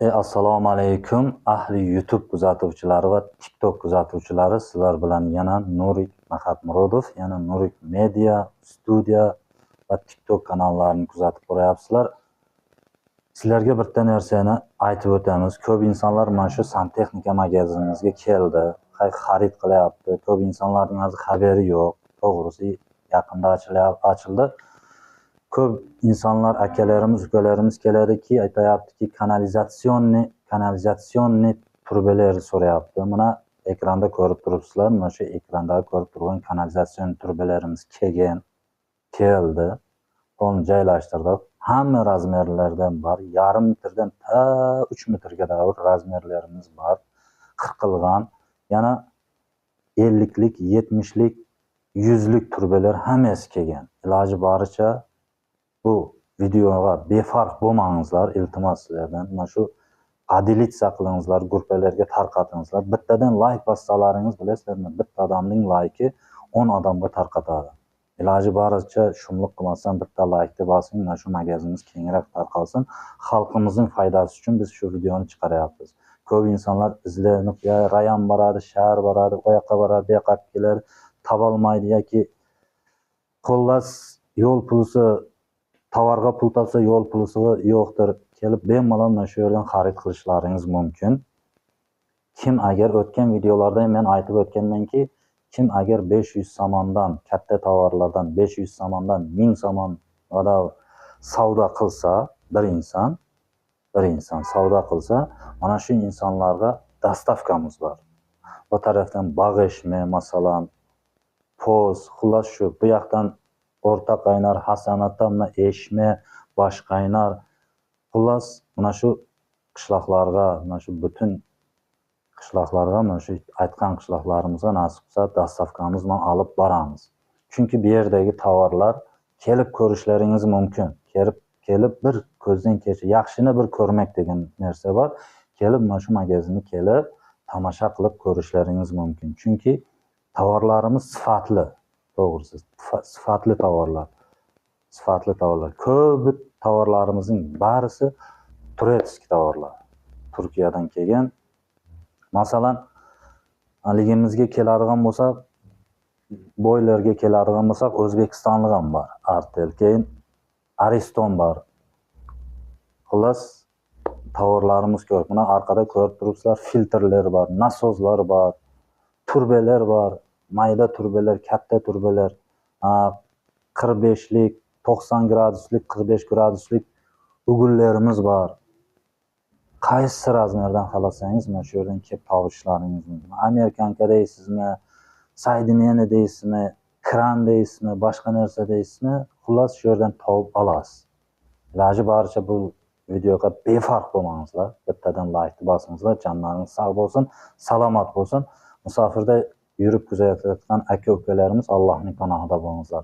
Assalomu alaykum ahli YouTube kuzatuvchilari va TikTok kuzatuvchilari. Sizlar bilan yana Nurik Mahatmurodov, yana Nurik Media Studio va TikTok kanallarini kuzatib boryapsizlar. Sizlarga bitta narsani aytib o'tamiz. Ko'p insonlar mana shu santexnika magazinimizga keldi, xarid qilyapti. Ko'p insonlarning hozir xabari yo'q. To'g'risi yaqinda ochildi. Ko'p insonlar, akalarimiz, ukalarimiz keladiki, aytayaptiki, kanalizatsionni turbalar so'rayapti. Mana ekranda ko'rib turibsizlar. Mana shu ekranda ko'rib turgan kanalizatsion turbalarimiz keldi. Onu joylashtirdik. Hamma razmerlardan bor. Yarim metrdan ta 3 metrga qadar razmerlarimiz bor. Qirqilgan, yana 50lik, 70lik, 100lik turbalar hammasi kelgan. Iloji boricha bu videoga befarq bo'lmangizlar, iltimos sizlardan. Mana shu adilitsiya qilingizlar, gruppalarga tarqatingizlar. Bittadan like bossalaringiz, bilasizlarmi, bitta odamning like'i 10 odamga tarqatadi. Iloji boricha shumlik qilmasdan bitta like'ni bosing, mana shu magazinimiz kengroq tarqalsin. Xalqimizning foydasi uchun biz shu videoni chiqaryapmiz. Ko'p insonlar izlanib, rayon boradi, shahar boradi, u yoqqa boradi, bu yoqqa keladi, topolmaydi yoki xullas yo'l pulisi, tovarga pul topsa yo'l pulisi yo'qdir. Kelib bemalol mana shu yerdan xarid qilishlaringiz mumkin. Kim agar o'tgan videolarda men aytib o'tganmanki, kim agar 500 somondan, katta tovarlardan 500 somondan 1000 somon savdo qilsa, bir inson savdo qilsa, mana shu insonlarga dastavkamiz bor. Bu tarafdan bag'ishmi, masalan, poz, xullas shu bu yoqdan o'rta qaynar, hasanatdan eshmi, bosh qaynar, xullas mana shu qishloqlarga, mana shu butun qishloqlarga, mana shu aytgan qishloqlarimizga nasib qilsa dastavkamiz bilan olib boramiz. Chunki bu yerdagi tovarlar kelib ko'rishlaringiz mumkin. Kelib bir ko'zdan kechir, yaxshini bir ko'rmak degan narsa bor. Kelib mana shu magazinga kelib tomosha qilib ko'rishlaringiz mumkin. Chunki tovarlarimiz sifatli, to'g'risi sifatli tovarlar. Ko'p tovarlarimizning barisi turetskiy tovarlar. Turkiyadan kelgan. Masalan, ligimizga keladigan bo'lsak, boylerga keladigan bo'lsak, O'zbekistonlik ham bor. Artel, keyin Ariston bor. Xullas tovarlarimiz ko'p. Mana orqada ko'rib turibsizlar, filtrlar bor, nasoslar bor, turbalar bor, mayda turbalar, katta turbalar, 45lik, 90 graduslik, 45 graduslik ugullarimiz bor. Qaysi razmerdan xohlasangiz mana shu yerdan kelib topishlaringiz mumkin. Amerikanka deysizmi, Saydiniyani deysizmi, kran deysizmi, boshqa narsa deysizmi, xullas shu yerdan topib olasiz. Iloji boricha bu videoga befarq bo'lmangizlar. Bittadan like bosingizlar, jonlaringiz sog' bo'lsin, salomat bo'lsin. Musofirda yurib kuzatayotgan aka-ukalarimiz Allohning panohida bo'lingizlar.